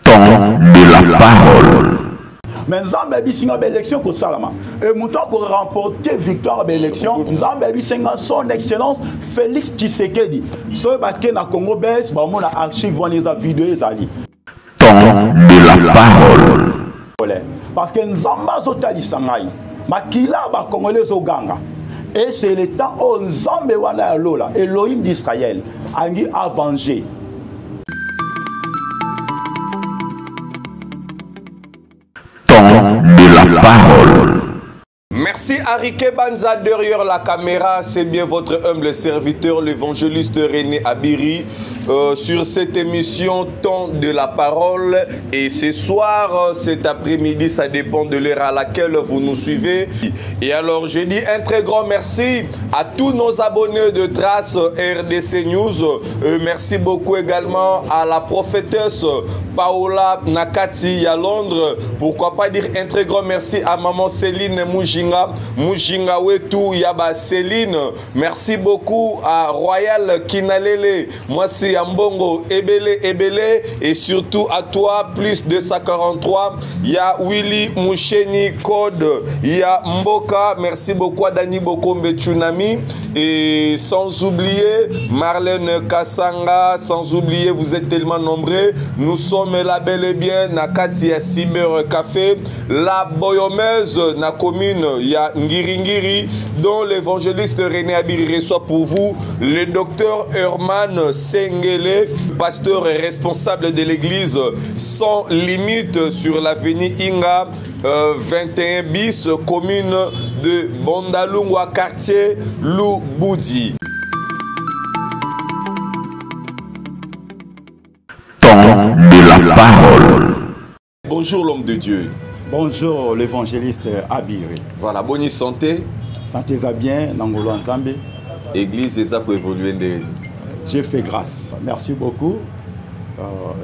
Temps de la parole. Mais Nzambe bisinga l'élection ko salama et mouton pour remporter victoire à l'élection Nzambe bisinga son excellence Félix Tshisekedi so baké na Congo bes ba mona archive on les vidéo ezali Temps de la parole. parce que Nzamba zotali sangai makila ba congolais oganga et c'est le temps où Nzambe wana lola Elohim d'Israël angi a venger. De la parole. Merci Arike Banza derrière la caméra, c'est bien votre humble serviteur, l'évangéliste René Abiri, sur cette émission Temps de la parole. Et ce soir, cet après-midi, ça dépend de l'heure à laquelle vous nous suivez. Et alors, je dis un très grand merci à tous nos abonnés de Trace RDC News. Merci beaucoup également à la prophétesse Paola Nakati à Londres. Pourquoi pas dire un très grand merci à maman Céline Mujinga Wetu Yaba Céline. Merci beaucoup à Royal Kinalele, Mwasi Ambongo Ebele et surtout à toi plus 243. Il y a Willy Moucheni Code, il y a Mboka. Merci beaucoup à Dani Bokombe Tsunami et sans oublier Marlène Kassanga. Sans oublier, vous êtes tellement nombreux. Nous sommes là bel et bien Nakati à Cyber Café, la Boyomeuse, na commune. Il y a Ngiri dont l'évangéliste René Abiri reçoit pour vous le docteur Herman Sengele, pasteur et responsable de l'église sans limite sur l'avenue Inga 21 bis, commune de Bondalungwa, quartier Louboudi. Temps de la parole. Bonjour l'homme de Dieu. Bonjour l'évangéliste Abiri. Voilà, bonne santé. Santé za bien, Nangolo Nzambe. Église des pour évoluer de... J'ai fait grâce. Merci beaucoup.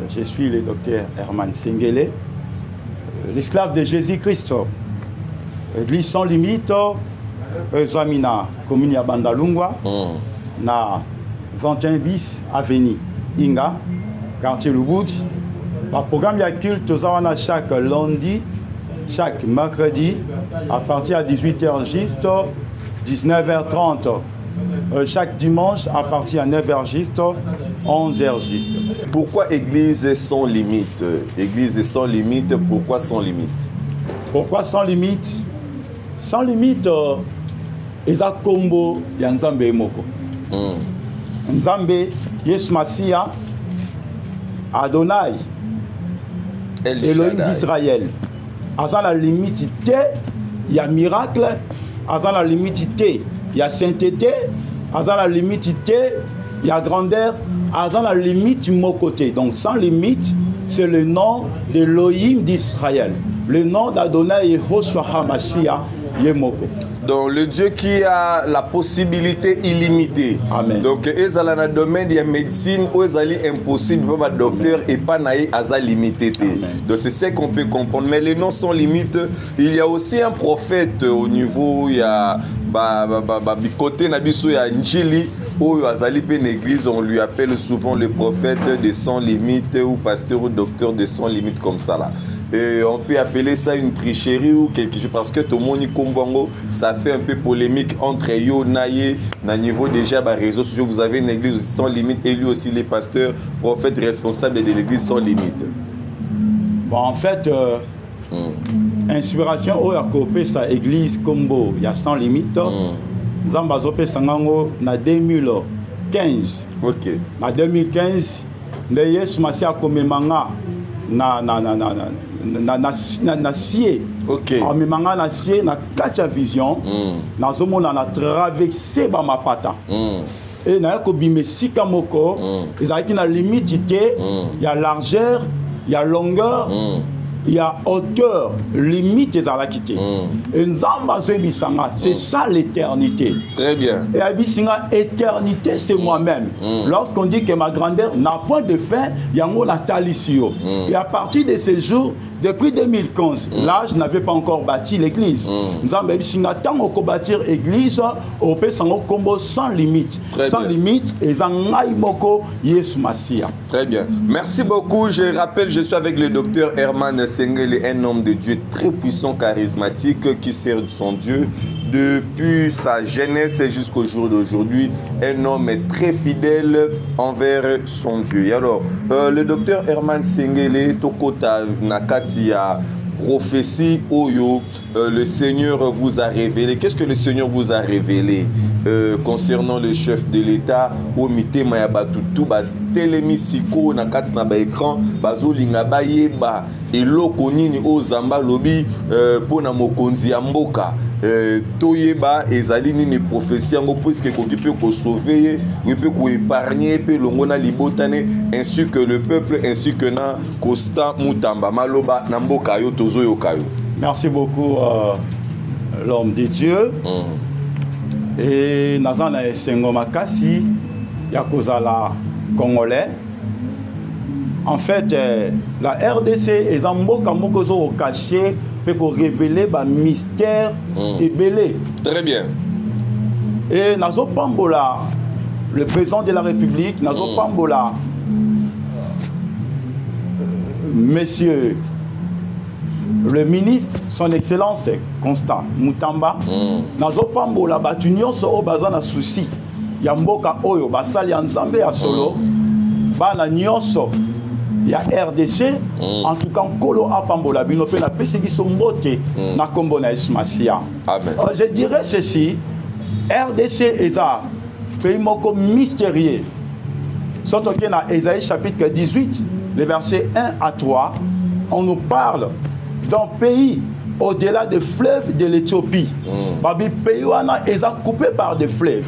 Je suis le docteur Herman Sengele, l'esclave de Jésus-Christ. Église sans limite, Zamina, commune ya Bandalungwa, na 21 bis avenue Inga, quartier Lubudi. Le programme de culte chaque lundi, chaque mercredi, à partir de 18h juste, 19h30. Chaque dimanche, à partir de 9h juste, 11h juste. Pourquoi Église sans limite? Église sans limite, pourquoi sans limite? Pourquoi sans limite? Sans limite, Eza Kombo ya Nzambe Emoko. Nzambe, Yesu Masia, Adonai, Elohim d'Israël. À la limite, il y a miracle. À la limite, il y a sainteté. À la limite, il y a grandeur. À la limite, mon côté. Donc, sans limite, c'est le nom de l'Elohim d'Israël. Le nom d'Adonai Yehoshua HaMashiach Yemoko. Donc, le Dieu qui a la possibilité illimitée. Amen. Donc, ils ont dans le domaine de la médecine, où ils ont impossible, pour un docteur et pas à limité. Donc, c'est ce qu'on peut comprendre. Mais les noms sont limites. Il y a aussi un prophète au niveau, il y a côté Nabiso, il y a Njili, où une église, on lui appelle souvent le prophète de sans limite ou pasteur ou docteur de sans limite comme ça là. Et on peut appeler ça une tricherie ou quelque chose parce que tout le monde Kombongo, ça fait un peu polémique entre yo naye na niveau déjà bah, réseaux sociaux. Vous avez une église sans limite et lui aussi les pasteurs, prophètes responsables de l'église sans limite. Bon, en fait, inspiration au Yakopé sa église Combo, il y a sans limite. Zambazope Sangango na 2015. Ok. En 2015, le Yesu Masia Komemanga na sie. Ok. Komemanga na sie na kacha vision. Na zomona na traversé ba mapata. Et na ko bimesika moko, ezaki na limite il y a largeur, il y a longueur. Il y a hauteur, limite des alakités. Et c'est ça l'éternité. Très bien. Et l'éternité, c'est moi-même. Lorsqu'on dit que ma grandeur n'a point de fin, il y a mon natalisio. Et à partir de ce jour, Depuis 2015, là, je n'avais pas encore bâti l'église. Nous avons dit bâtir l'église au Combo sans limite. Sans limite, et Moko Yesu Massia. Très bien. Merci beaucoup. Je rappelle, je suis avec le docteur Herman Sengele, un homme de Dieu très puissant, charismatique, qui sert son Dieu depuis sa jeunesse jusqu'au jour d'aujourd'hui. Un homme très fidèle envers son Dieu. Et alors, le docteur Herman Sengele, Tokota Nakatia, prophétie Oyo, le Seigneur vous a révélé. Qu'est-ce que le Seigneur vous a révélé concernant le chef de l'État au Mité Mayabatutu, Télémisiko, Nakati na ba écran, Bazo Lingaba Yeba, et Lokonini o Zamba Lobi, Pona Mokonzi Amboka. Toyeba ezali ni prophétie ngo puisque ko peut ko sauver, peut ko épargner pe longona libotane ainsi que le peuple ainsi que na Constant Mutamba Maloba na mboka yo tozo yo kayo. Merci beaucoup l'homme de Dieu. Et nazana esengo makasi ya kozala congolais. En fait, la RDC est en mboka mokozo caché pour révéler le mystère et belé. Très bien. Et Nazo Pambola, le président de la République, Nazo Pambola, monsieur le ministre, son excellence Constant Mutamba, Nazo Pambola, Batunion so bazana souci, Yamboka Oyo, Basali Nzambe à solo, Bana Nyonso. Il y a RDC, en tout cas, Kolo Apambola, Binope, la PCG Sombote, na Kombona Ismasia. Je dirais ceci, RDC est un pays mystérieux. Surtout qu'il y a Ésaïe chapitre 18, les versets 1 à 3, on nous parle d'un pays au-delà des fleuves de l'Éthiopie. Le pays est coupé par des fleuves.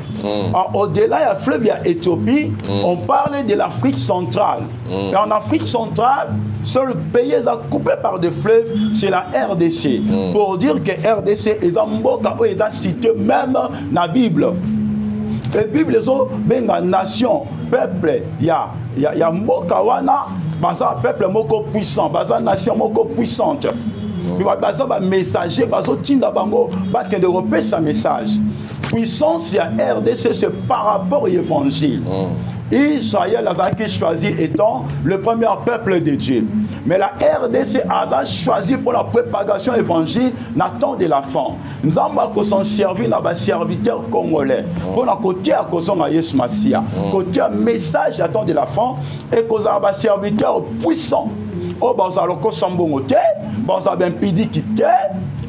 Au-delà il y a fleuve, il y a Éthiopie. On parle de l'Afrique centrale. Et en Afrique centrale, seul pays est coupé par des fleuves, c'est la RDC. Pour dire que RDC est cité même dans la Bible. Et la Bible est une nation, peuple, il y a Mbokawana, un peuple puissant, une nation puissante. Il y a un messager, il y a un message. Puissance, il y a RDC, c'est par rapport à l'évangile. Israël a choisi étant le premier peuple de Dieu. Mais la RDC a choisi pour la propagation évangile n'attend de la fin. Nous avons s'en servir dans les serviteurs congolais. Pour la côté à cause de Yesu Massia. Côté un message attend de la fin et cause des serviteurs puissants. Oh, bah, ça a sambongoté, bah, ça a bien pidi quitté.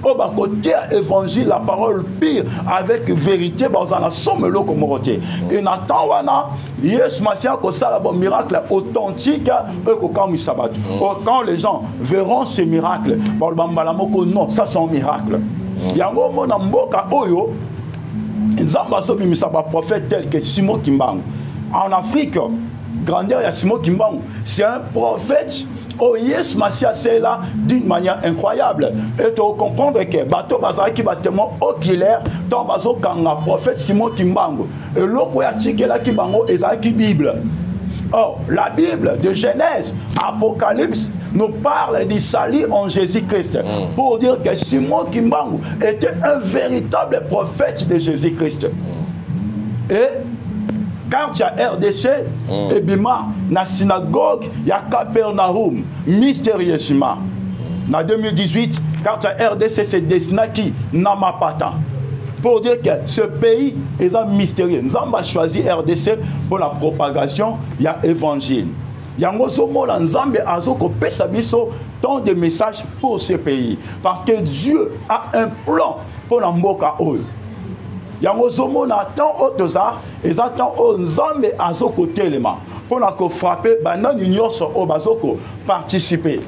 Oh, bah, côté évangile, la parole pire avec vérité, bah, ça a somme l'eau comme roté. Et Nathan wana, Yesu Massia, que ça a un miracle authentique, quand les gens verront ces miracles, bah, non, ça c'est un miracle. Il y a un moment dans Mboka Oyo, un prophète tel que Simon Kimbangu. En Afrique, grandeur, il y a Simon Kimbangu. C'est un prophète. Oh yes, Massia, c'est là d'une manière incroyable. Et tu comprendre que bateau bazaki bâtiment oculaire, tant bazo kanga prophète Simon Kimbangu. Et l'autre a tchiké la Kimbangu et la Bible. Or, la Bible de Genèse, Apocalypse, nous parle du salut en Jésus-Christ. Pour dire que Simon Kimbangu était un véritable prophète de Jésus-Christ. Et quand il y a RDC, et bima, na synagogue, il y a Capernaum, mystérieusement. En 2018, quand il y a RDC, c'est Desnaki, Namapata. Pour dire que ce pays est un mystérieux. Nous avons choisi RDC pour la propagation, il y a l'évangile. Il y a un mot dans Zambie, Azoko Pesabiso, tant de messages pour ce pays. Parce que Dieu a un plan pour la Mboka Oyo. Il y a un mot dans tant autres arts, et attend aux Zambie Azoko Téléma. Pour la frapper, non union sur au Bazoko participer.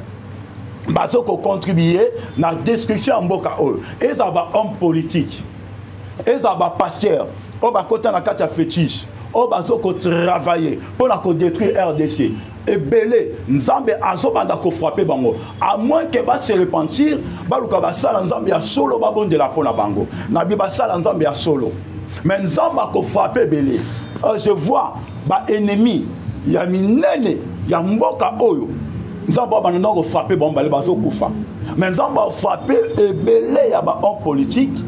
Bazoko contribuer à la destruction de Mboka Oyo. Et ça va homme politique. Et ça va pasteur. On va côté la carte fétiche. On va travailler pour la détruire RDC. Et belé, Nzambe azobanda ko frapper bango. À moins que va se repentir, baluka basala Nzambe ya solo babon de la pona bango. Nabi basala Nzambe ya solo. Mais Nzambe ko frapper belé. Je vois ba ennemi, ya minene, ya mboka oyo. nous avons frappé bon balé bazo koufa. Mais nous avons frappé et belé ya ba homme politique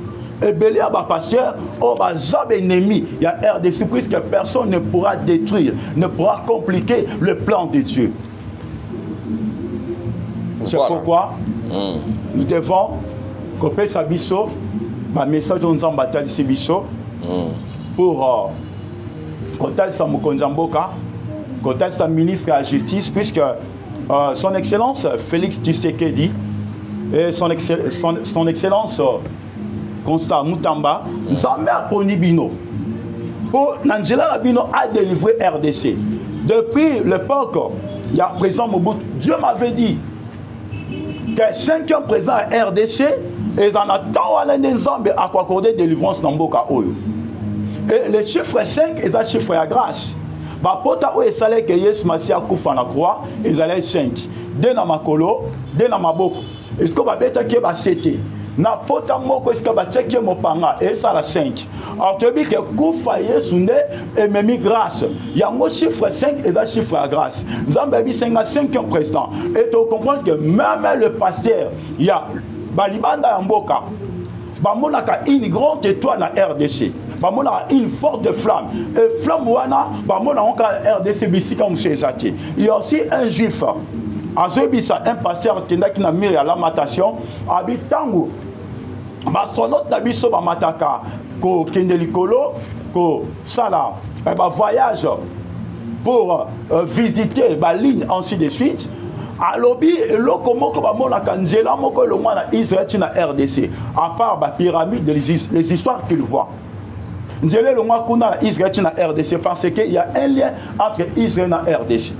et belé ya ba pasteur au ba zab ennemi. Il y a RDC puisque personne ne pourra détruire, ne pourra compliquer le plan de Dieu. C'est pourquoi nous devons couper sa bisso, ma message nous en bataille c'est bisso pour côté sa Mokonzamboka, côté sa ministre de la Justice, puisque son Excellence Félix Tshisekedi et son Excellence Constant Mutamba, Nzambe Aponi Bino, pour Nangela Labino a délivré RDC. Depuis l'époque, il y a président Mobutu, Dieu m'avait dit que 5 ans présents à RDC, et en attendant les Nzambe à accorder délivrance dans Mboka Oyo. Et le chiffre 5 est un chiffre à grâce. Bapota o esale que Yesu Masia kufa na croix, ils allaient 5. De na makolo, de na maboko. Est-ce que babeta ke ba 7? Na pota moko est-ce que ba tcheke mopanga et ça la 5. Alors tu dis que kufa Yesu ne et même grâce. Il y a un chiffre 5 et un chiffre à grâce. Nous avons 5 président. Et tu comprends que même le pasteur, il y a Balibanda Mboka. Bamonaka une grande étoile na RDC. Bamona une forte flamme. Et flamme wana, bamona encore RDC bisika monsieur Zati. Il y a aussi un juif. Azobisa un pasteur qui n'a mis à l'amatation. Habitango. Basonot na biso ba mataka ko kendelikolo ko sala ba voyage pour visiter ba ligne ainsi de suite. Alobi eloko moko ba mona kanjela moko le mwana Israël na RDC à part ba pyramide les histoires qu'il voit. Njele le mwana kuna Israël na RDC parce que il y a un lien entre Israël et RDC.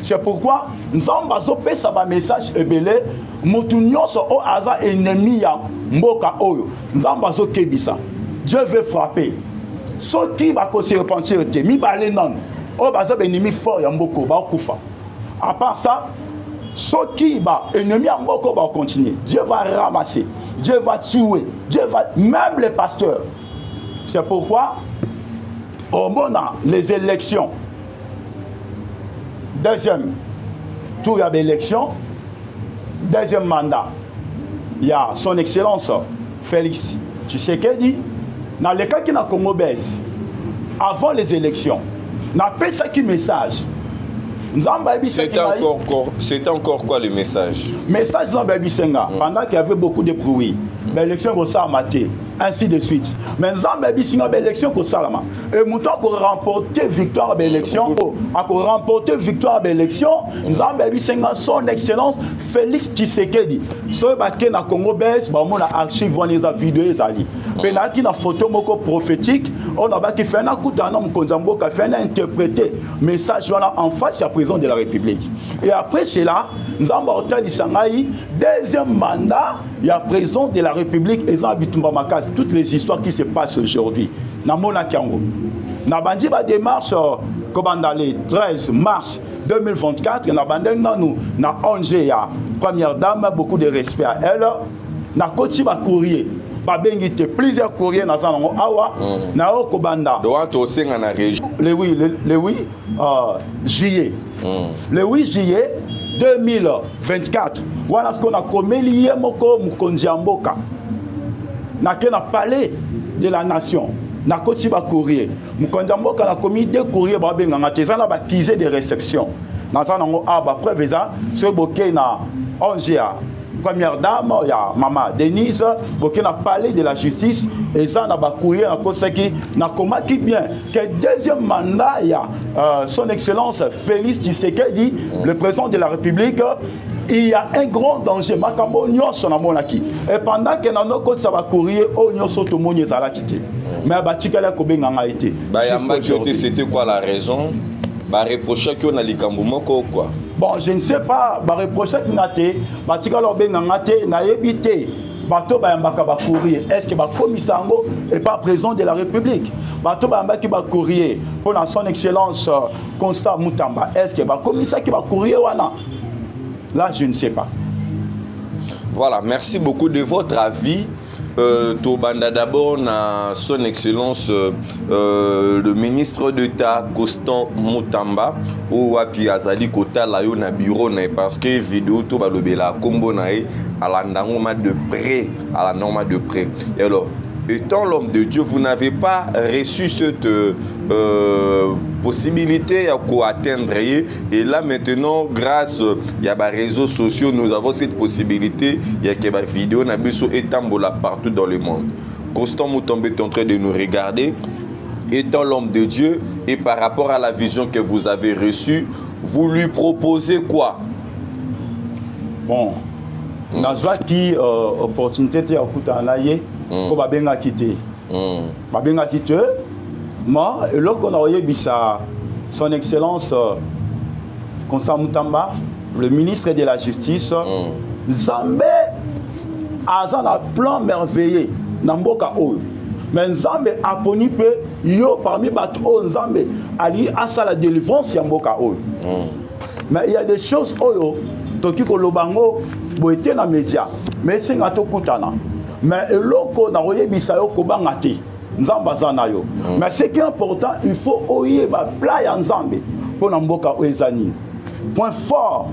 C'est pourquoi nous avons pesa ba message ebele mutu nyonso o aza ennemi ya mboka oyo. Nous avons kebisa. Dieu veut frapper. Ceux qui va se repentir te mi balé non. O baza ennemi fort ya mboko ba kufa. À part ça, ceux qui va ennemi à mboko va continuer. Dieu va ramasser. Dieu va tuer. Dieu va même les pasteurs. C'est pourquoi au moment les élections. Deuxième tour, il y a l'élection. Deuxième mandat, il y a son Excellence Félix Tshisekedi. Dans le cas qui n'a Congo baisse, avant les élections, n'a pas ça qui message. C'était encore quoi le message? Message dans Baby Senga, pendant qu'il y avait beaucoup de bruit. L'élection qu'on s'est maté, ainsi de suite. Mais dans Baby Senga, l'élection qu'on s'est maté. Et mouton qu'on remporté victoire à l'élection, à qu'on remporté victoire à l'élection, dans Baby Senga, son Excellence Félix Tshisekedi. Ce qui na Congo baisse, bah mon archive on les a vidéos les ali. Mais là qui na photo moko prophétique, on a qui fait un coup d'un homme Konzambo qui fait un interprété message voilà en face à président de la République. Et après cela, nous avons entendu deuxième mandat, il y a président de la République et toutes les histoires qui se passent aujourd'hui. Dans Mona Kiango. Dans Bandi ba démarche comme dans le 13 mars 2024, nous na Angé ya première dame, beaucoup de respect à elle. Na Koti ba courrier. Babengite plusieurs courriers dans un awa na okobanda doit aussi en région le 8 juillet le 8 juillet 2024 voilà ce qu'on a commis lié moko mukonjamboka na kena palais de la nation na koti ba courrier mukonjamboka na commis deux courriers ba benganga tezana ba kisé de réception dans un awa preuve ça ce boké na ongia première dame, il y a maman Denise, qui a parlé de la justice, et ça, on a couru à cause qui n'a commis bien. Que deuxième mandat, il y a son Excellence Félix Tshisekedi, le président de la République, il y a un grand danger. Et pendant que dans côté ça va courir, on y a sauté au monde, mais à Batikala Kobenganga été. C'était quoi la raison? Bah reprocher qu'on a les Kambumoko quoi. Bon, je ne sais pas, bah reprocher qu'on a été, bah tika l'obé n'angate, n'a évité, bateau bah mbaka bah courrier. Est-ce que bah commissango est pas président de la République? Bateau bah mbaki bah courrier pour la son Excellence Constant Mutamba. Est-ce que bah commissaire qui va courrier wana? Là, je ne sais pas. Voilà, merci beaucoup de votre avis. Tobanda d'abord na son excellence le ministre d'État Constant Mutamba ou wapi azali kota la yo na bureau na parce que vidéo to balobela kombo na à la norma de près et alors étant l'homme de Dieu, vous n'avez pas reçu cette possibilité à atteindre. Et là maintenant, grâce à des réseaux sociaux, nous avons cette possibilité. Il y a des vidéos étambola partout dans le monde. Constant Mutamba est en train de nous regarder. Étant l'homme de Dieu et par rapport à la vision que vous avez reçue, vous lui proposez quoi? Bon, dans une opportunité de écouter ko babenga kité moi lorsqu'on a eu son excellence Constant Mutamba, le ministre de la justice, Nzambe a un plan merveilleux na mboka oyo, mais Nzambe a poni pe yo parmi bato oyo Nzambe ali asa la délivrance ya mboka oyo. Mais il y a des choses oyo toki ko lobango boete na média mais singa to kutana. Mais eloko na oyebisa yo kobanga te Nzamba zana yo. Mais ce qui est important, il faut oyeba pla ya Nzambe pour na mboka oezani. Point fort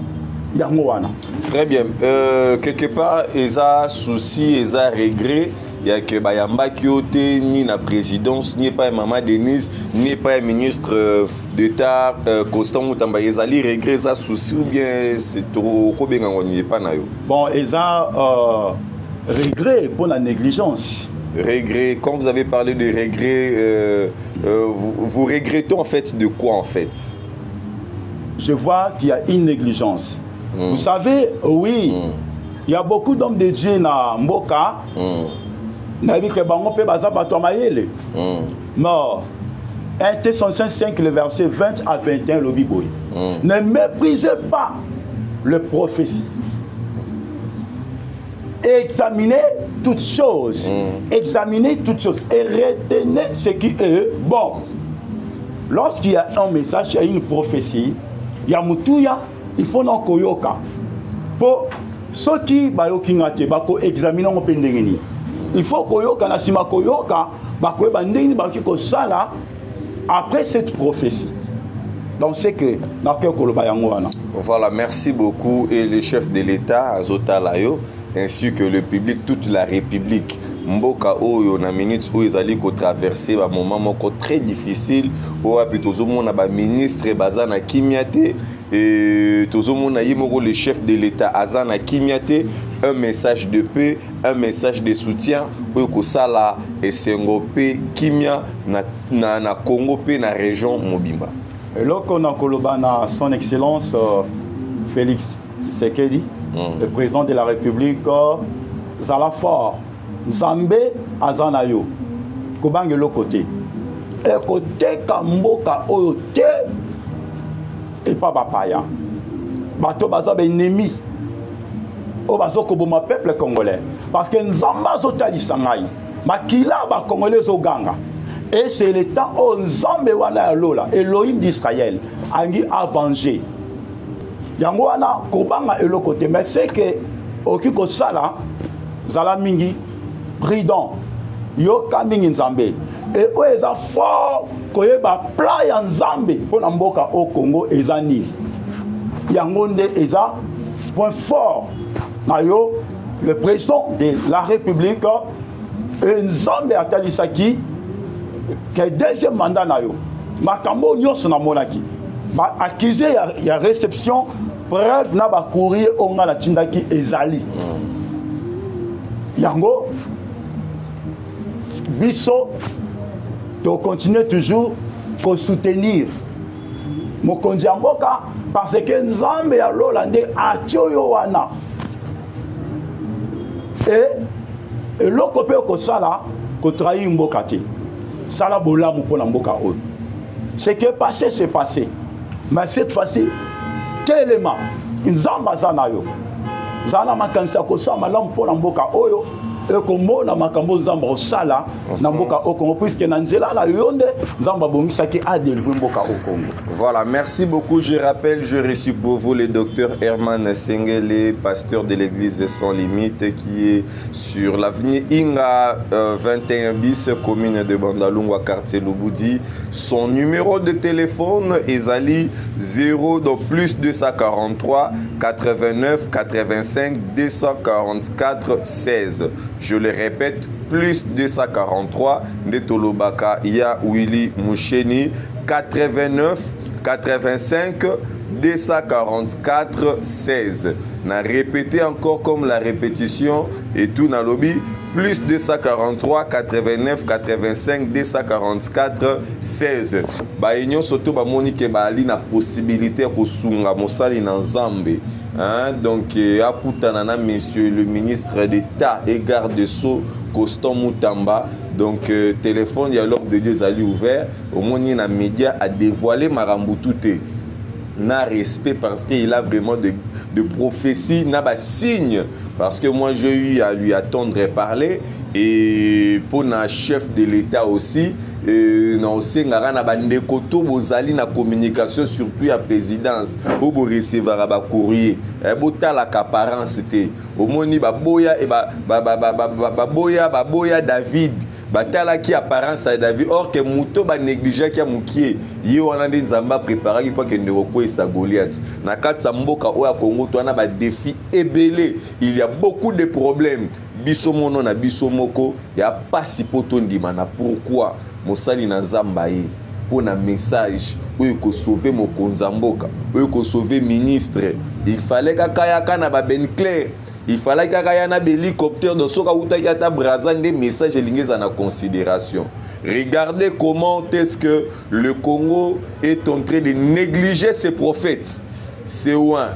yango wana. Très bien. Quelque part eza souci, eza regret. Il y a que Bayamba Kyote, ni la présidence, ni pas Maman Denise, ni pas ministre d'État Constant Mutamba. Ils allaient regret ça souci ou bien c'est trop bien on n'y est pas na yo. Bon, ils ont regret pour la négligence. Regret, quand vous avez parlé de regret, vous regrettez en fait de quoi en fait? Je vois qu'il y a une négligence. Vous savez, oui, il y a beaucoup d'hommes de Dieu dans Mboka. Mais 1 Thessaloniciens 5, le verset 20 à 21, le Bible. Ne méprisez pas le prophétie. Examinez toutes choses. Examinez toutes choses. Et retenez ce qui est bon. Lorsqu'il y a un message, il y a une prophétie. Il y a Mutuya, il faut non koyoka. Pour ceux qui bayokingate, bako examiner on pendengeni. Il faut koyoka na sima koyoka, bako bandeni baki ko sala après cette prophétie. Donc c'est que na ke koloba yango wana. Voilà, merci beaucoup et le chef de l'État Azota Layo ainsi que le public, toute la République. Mboka oyo na minutes où ils allaient traverser un moment moko très difficile où apitozomo ba ministre bazana kimiate et tozomo na yimoko le chef de l'État azana kimiate, un message de paix, un message de soutien pour que ça là et sengope kimia na Congo pe na région Mobimba. Loko na kolobana son excellence Félix Tshisekedi, le président de la République, Zala fort. Nzambe azana yo kobange lo côté et côté kamboka oyo te et pas bapaya bato baza ba ennemi o bazo ko boma peuple congolais parce que Nzamba zotalisa ngai makila ba congolais zo ganga et c'est le temps où Nzambe wana lola Elohim d'Israël angi a venger yango wana kobanga elo côté mais c'est que okiko sala zala mingi prudent yo kamingi Nzambe et o eza fort koyeba plan ya Nzambe pona mboka au Congo ezani yango nde eza point fort na yo le président de la République et Nzambe atalisaki que deuxième mandat na yo makambo nyonso na monaki ba accusé ya réception preuve na ba courrier onga la tindaki ezali yango biso to continuer toujours pour soutenir mokonzi mboka parce que Nzambe ya lolande atioyo wana et lokope ko sala ko trahir mboka te sala bolamu pona mboka oyo ce qui est passé c'est passé mais cette fois-ci quel élément Nzamba zana yo zana makanisa ko sa malamu pona mboka oyo Congo na makambo nzamba osala na mboka au Congo puisque na nzela la yonde nzamba bongisaki a délivrer mboka au Congo. Voilà, merci beaucoup. Je rappelle, je reçois pour vous le docteur Herman Sengele, pasteur de l'église Sans Limite, qui est sur l'avenue Inga 21 bis, commune de Bandalungwa, quartier Lubudi. Son numéro de téléphone est Ali 0 donc plus 243 89 85 244 16. Je le répète, plus 243 Netolobaka Ya Willy Moucheni 89 85 244 16. Na répété encore comme la répétition et tout na lobby plus 243 89 85 244 16. Ba union soto ba monique ba ali na possibilité ko sunga mosali na Nzambe. Hein, donc akutana na monsieur le ministre d'État et garde-sceaux Constant Moutamba. Donc téléphone il y a l'homme de Dieu ali ouvert au moni na média a dévoilé Maramboutouté. N'a respect parce qu'il a vraiment de prophéties, n'a pas signe. Parce que moi j'ai eu à lui attendre et parler. Et pour un chef de l'État aussi, non c'est na bande koto bozali na communication surtout à présidence. Au bo recevoir ba courrier. E bota la apparence c'était. Au moni ba boya et ba boya David. Batala qui apparence à David or que muto ba négligé qui a mukie ye wana ndi nzamba préparé pour que ndeko esa Goliath na katsa mboka oya Congo to na ba défi ebelé il y a beaucoup de problèmes biso mono na biso moko ya pasi poto ndima na pourquoi mosali na Nzamba ye pour un message oyo ko sauver mokonza mboka oyo ko sauver ministre il fallait kakayaka na ba ben clair. Il fallait qu'il y ait un hélicoptère de Soka Outayata Brazan des messages liés en considération. Regardez comment est-ce que le Congo est en train de négliger ses prophètes. C'est ouin.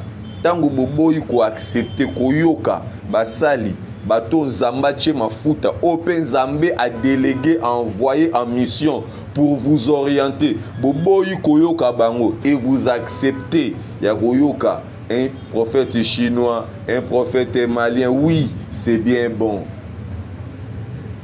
Tango bobo yuko accepter koyoka basali baton Nzamba tche mafuta Open Nzambe a délégué, a envoyé en mission pour vous orienter. Bobo yuko yoka bango et vous acceptez ya koyoka. Un prophète chinois, un prophète malien, oui, c'est bien bon.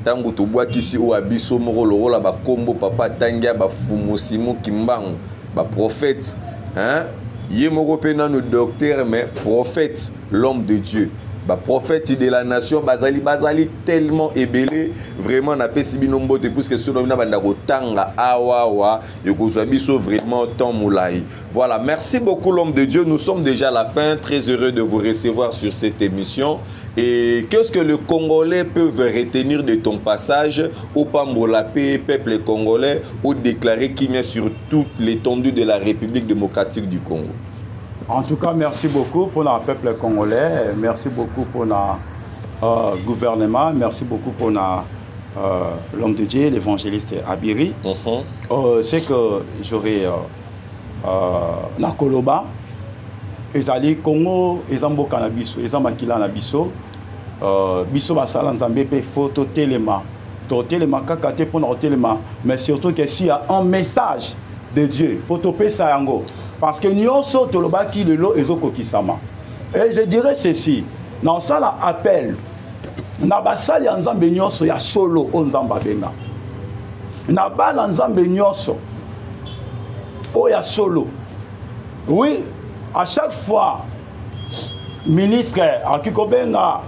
Tango to bois kisi o abiso moro loro la ba kombo papa tangia ba fumosimo kimbango ba prophète, hein? Yé moro pena no docteur mais prophète, l'homme de Dieu. Bah, prophète de la nation, bazali tellement ébélé, vraiment n'a pas si binombo de plus que sur le bandako tanga awawa et qu'on vraiment tant moulay. Voilà, merci beaucoup l'homme de Dieu. Nous sommes déjà à la fin, très heureux de vous recevoir sur cette émission. Et qu'est-ce que les Congolais peuvent retenir de ton passage au Pambolapé, peuple congolais, ou déclarer qu'il y a sur toute l'étendue de la République démocratique du Congo? En tout cas, merci beaucoup pour le peuple congolais, merci beaucoup pour le gouvernement, merci beaucoup pour l'homme de Dieu, l'évangéliste Abiri. C'est que j'aurais na Koloba, ils allaient Congo, ils ont beaucoup na biso, ils ont makila na biso, biso basala nzambe pe photo téléma, téléma kakate pour notre téléma, mais surtout que s'il y a un message de Dieu, photo pe sayango. Parce que nous sommes tous les qui le lot et Zokokisama. Et je dirais ceci, dans ça l'appel, Nabasali Nzambe nyonso ya solo o Nzamba benga. Nabala Nzambe nyonso o ya solo. Oui, à chaque fois, ministre Akikobenga,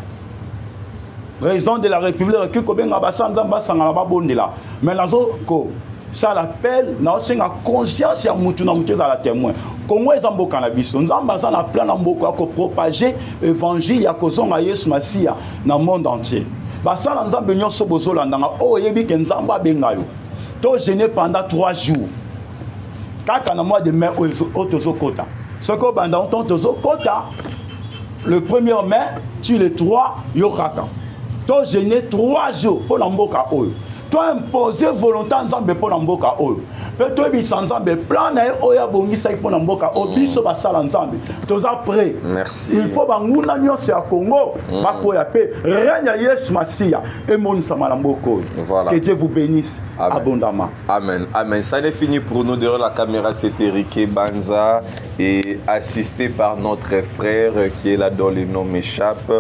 président de la République Akikobenga Basa Nzamba sangala babondela. Mais nazo ko ça l'appelle, nous avons conscience ya mutu na mutu za la témoin. Congo ezambo cannabis, nous avons un plan d'amboka pour propager l'évangile ya kozonga Yesu Masia dans le monde entier. Basa nous avons besoin sobozo landanga o yebi ke nzamba bengayo. To gêné pendant 3 jours. Kaka na mois de mai au tozo kota. Ce que banda on tozo kota le 1er mai, tu le 3 yokaka. To gêné 3 jours pour l'amboka oyo. toi imposer volonté ensemble pour n'amboka oyo peut toi bi sans ensemble plan na oya bongisa pour n'amboka oyo biso ba sala ensemble tous après merci il faut banguna nyonso ya Congo bakoya pe renya Yesu Masia et mon sama mboko voilà que Dieu vous bénisse abondamment amen amen. Ça n'est fini pour nous derrière la caméra, c'était Riké Banza et assisté par notre frère qui est là dont le nom m'échappe.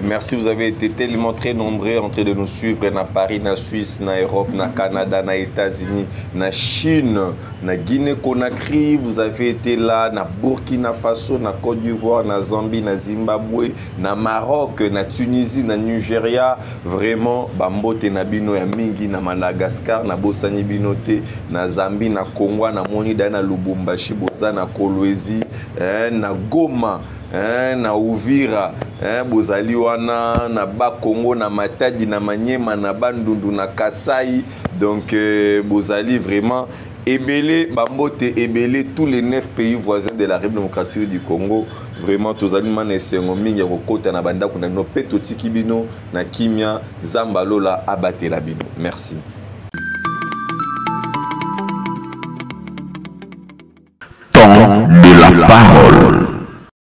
Merci, vous avez été tellement très nombreux en train de nous suivre na Paris, na Suisse, na Europe, na Canada, na États-Unis, na Chine, na Guinée-Conakry. Vous avez été là na Burkina Faso, na Côte d'Ivoire, na Zambie, na Zimbabwe, na Maroc, na Tunisie, na Nigeria. Vraiment, bambote na bino ya mingi na Madagascar, na Bosani binote, na Zambie, na Congo, na Monida, na Lubumbashi, boza na Kolwezi, na Goma. Na Uvira, bozali wana na Bakongo, na Matadi, na Maniema, na Bandundu, na Kasai. Donc bozali vraiment ebele bambote ebele tous les 9 pays voisins de la République démocratique du Congo. Vraiment tozali mana esengo mingi ya kokota na bandako na bino pe totiki bino na kimia zambalola abatela bino. Merci. Temps de la parole.